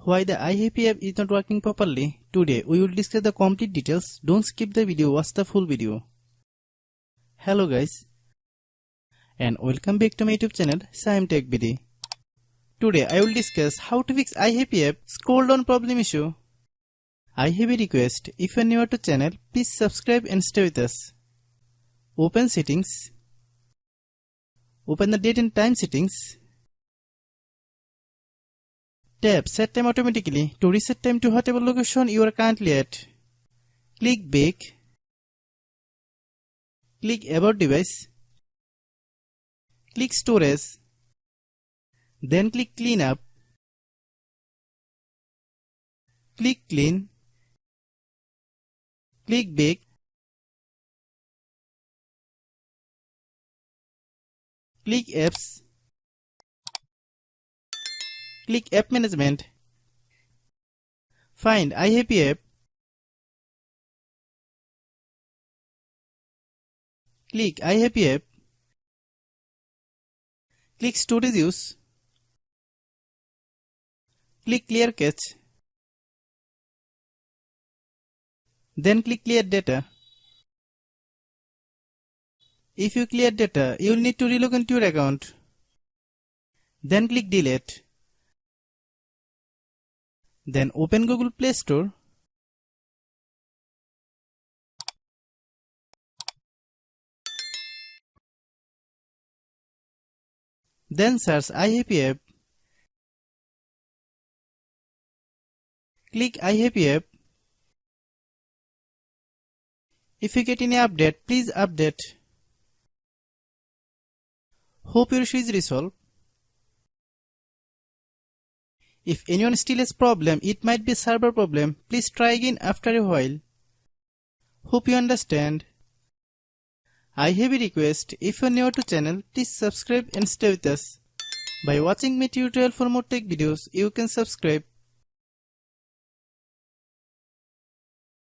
Why the iHappy app is not working properly? Today we will discuss the complete details. Don't skip the video, watch the full video. Hello guys, and welcome back to my YouTube channel Shaem Tech BD. Today I will discuss how to fix iHappy app scroll down problem issue. iHappy request, if you are new to channel, please subscribe and stay with us. Open settings. Open the date and time settings. Tap set time automatically to reset time to whatever location you are currently at. Click back. Click about device. Click storage. Then click clean up. Click clean. Click back. Click apps. Click app management. Find iHappy app. Click iHappy app. Click storage use. Click clear cache. Then click clear data. If you clear data, you will need to relog into your account. Then click delete. Then open Google Play Store. Then search iHappy app. Click iHappy app. If you get any update, please update. Hope your issue is resolved. If anyone still has problem, it might be server problem. Please try again after a while. Hope you understand. iHappy request, if you are new to channel, please subscribe and stay with us. By watching my tutorial for more tech videos, you can subscribe.